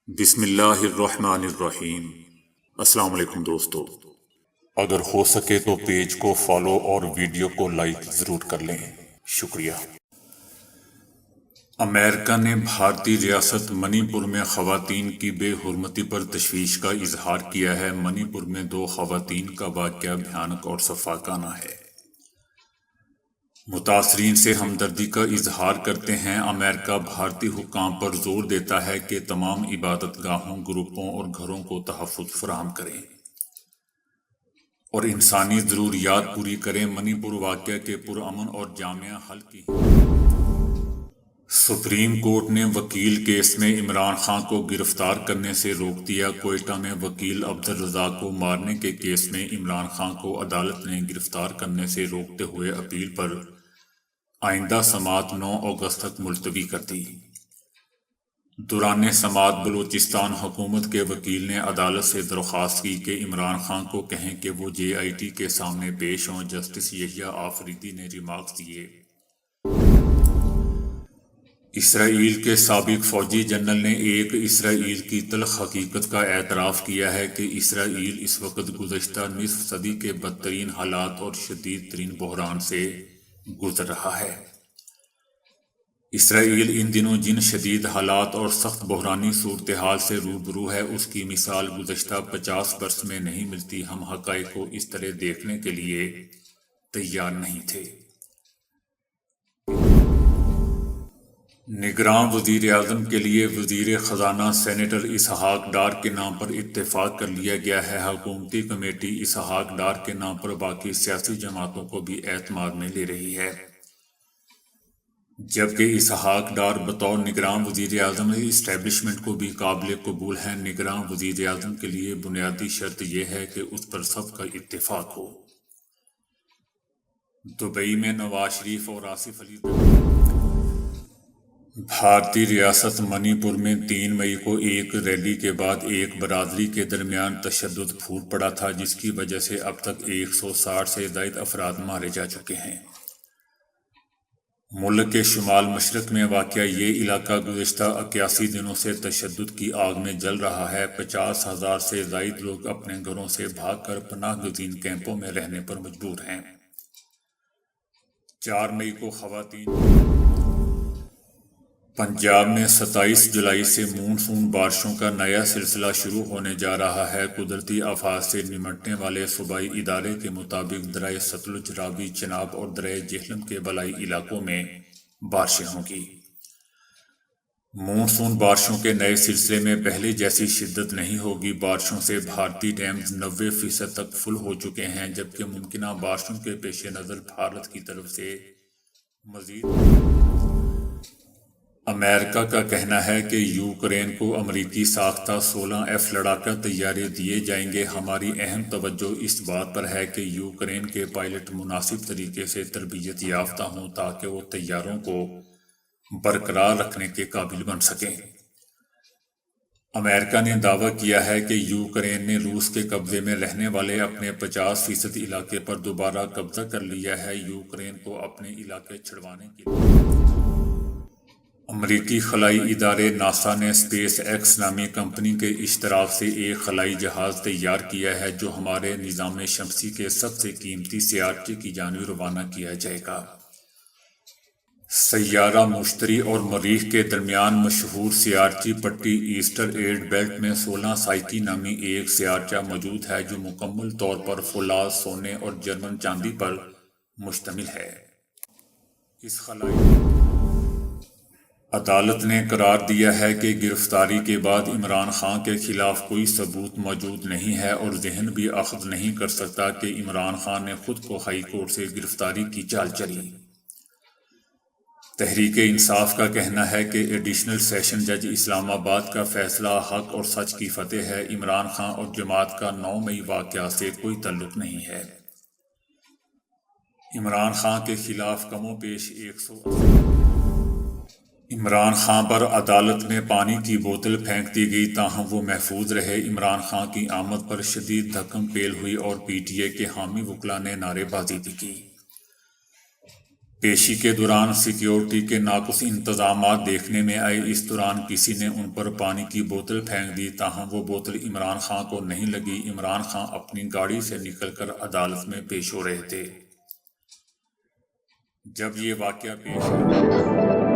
بسم اللہ الرحمن الرحیم۔ السلام علیکم دوستو، اگر ہو سکے تو پیج کو فالو اور ویڈیو کو لائک ضرور کر لیں، شکریہ۔ امریکہ نے بھارتی ریاست منی پور میں خواتین کی بے حرمتی پر تشویش کا اظہار کیا ہے۔ منی پور میں 2 خواتین کا واقعہ بھیانک اور شفقانہ ہے۔ متاثرین سے ہمدردی کا اظہار کرتے ہیں۔ امریکہ بھارتی حکام پر زور دیتا ہے کہ تمام عبادت گاہوں، گروپوں اور گھروں کو تحفظ فراہم کریں اور انسانی ضروریات پوری کریں۔ منی پور واقعہ کے پرامن اور جامع حل کی سپریم کورٹ نے وکیل کیس میں عمران خان کو گرفتار کرنے سے روک دیا۔ کوئٹہ میں وکیل عبدالرزاق کو مارنے کے کیس میں عمران خان کو عدالت نے گرفتار کرنے سے روکتے ہوئے اپیل پر آئندہ سماعت 9 اگست تک ملتوی کر دی۔ دوران سماعت بلوچستان حکومت کے وکیل نے عدالت سے درخواست کی کہ عمران خان کو کہیں کہ وہ JIT کے سامنے پیش ہوں۔ جسٹس یحییٰ آفریدی نے ریمارکس دیے۔ اسرائیل کے سابق فوجی جنرل نے ایک اسرائیل کی تلخ حقیقت کا اعتراف کیا ہے کہ اسرائیل اس وقت گزشتہ نصف صدی کے بدترین حالات اور شدید ترین بحران سے گزر رہا ہے۔ اسرائیل ان دنوں جن شدید حالات اور سخت بحرانی صورتحال سے روبرو ہے، اس کی مثال گزشتہ 50 برس میں نہیں ملتی۔ ہم حقائق کو اس طرح دیکھنے کے لیے تیار نہیں تھے۔ نگراں وزیر اعظم کے لیے وزیر خزانہ سینیٹر اسحاق ڈار کے نام پر اتفاق کر لیا گیا ہے۔ حکومتی کمیٹی اسحاق ڈار کے نام پر باقی سیاسی جماعتوں کو بھی اعتماد میں لے رہی ہے، جبکہ اسحاق ڈار بطور نگراں وزیر اعظم اسٹیبلشمنٹ کو بھی قابل قبول ہیں۔ نگراں وزیر اعظم کے لیے بنیادی شرط یہ ہے کہ اس پر سب کا اتفاق ہو۔ دبئی میں نواز شریف اور آصف علی بھارتی ریاست منی پور میں 3 مئی کو ایک ریلی کے بعد ایک برادری کے درمیان تشدد پھوٹ پڑا تھا، جس کی وجہ سے اب تک 160 سے زائد افراد مارے جا چکے ہیں۔ ملک کے شمال مشرق میں واقع یہ علاقہ گزشتہ 81 دنوں سے تشدد کی آگ میں جل رہا ہے۔ 50,000 سے زائد لوگ اپنے گھروں سے بھاگ کر پناہ گزین کیمپوں میں رہنے پر مجبور ہیں۔ 4 مئی کو خواتین پنجاب میں 27 جولائی سے مون سون بارشوں کا نیا سلسلہ شروع ہونے جا رہا ہے۔ قدرتی آفات سے نمٹنے والے صوبائی ادارے کے مطابق دریائے ستلج، راوی، چناب اور دریائے جہلم کے بالائی علاقوں میں بارشیں ہوں گی۔ مون سون بارشوں کے نئے سلسلے میں پہلے جیسی شدت نہیں ہوگی۔ بارشوں سے بھارتی ڈیمز 90% تک فل ہو چکے ہیں، جبکہ ممکنہ بارشوں کے پیش نظر بھارت کی طرف سے مزید امریکہ کا کہنا ہے کہ یوکرین کو امریکی ساختہ 16F لڑاکا طیارے دیے جائیں گے۔ ہماری اہم توجہ اس بات پر ہے کہ یوکرین کے پائلٹ مناسب طریقے سے تربیت یافتہ ہوں تاکہ وہ طیاروں کو برقرار رکھنے کے قابل بن سکیں۔ امریکہ نے دعویٰ کیا ہے کہ یوکرین نے روس کے قبضے میں رہنے والے اپنے 50% علاقے پر دوبارہ قبضہ کر لیا ہے۔ یوکرین کو اپنے علاقے چھڑوانے کے لیے امریکی خلائی ادارے ناسا نے اسپیس ایکس نامی کمپنی کے اشتراک سے ایک خلائی جہاز تیار کیا ہے، جو ہمارے نظام شمسی کے سب سے قیمتی سیارچے کی جانب روانہ کیا جائے گا۔ سیارہ مشتری اور مریخ کے درمیان مشہور سیارچی پٹی ایسٹر ایڈ بیلٹ میں 16 سائکی نامی ایک سیارچہ موجود ہے، جو مکمل طور پر فولاد، سونے اور جرمن چاندی پر مشتمل ہے۔ اس خلائی عدالت نے قرار دیا ہے کہ گرفتاری کے بعد عمران خان کے خلاف کوئی ثبوت موجود نہیں ہے اور ذہن بھی اخذ نہیں کر سکتا کہ عمران خان نے خود کو ہائی کورٹ سے گرفتاری کی چال چلی۔ تحریک انصاف کا کہنا ہے کہ ایڈیشنل سیشن جج اسلام آباد کا فیصلہ حق اور سچ کی فتح ہے۔ عمران خان اور جماعت کا 9 مئی واقعات سے کوئی تعلق نہیں ہے۔ عمران خان کے خلاف کم و بیش 180 عمران خان پر عدالت میں پانی کی بوتل پھینک دی گئی، تاہم وہ محفوظ رہے۔ عمران خان کی آمد پر شدید دھکم پیل ہوئی اور PTI کے حامی وکلاء نے نعرے بازی بھی کی۔ پیشی کے دوران سیکیورٹی کے ناقص انتظامات دیکھنے میں آئے۔ اس دوران کسی نے ان پر پانی کی بوتل پھینک دی، تاہم وہ بوتل عمران خان کو نہیں لگی۔ عمران خان اپنی گاڑی سے نکل کر عدالت میں پیش ہو رہے تھے۔ جب یہ واقعہ پیش آیا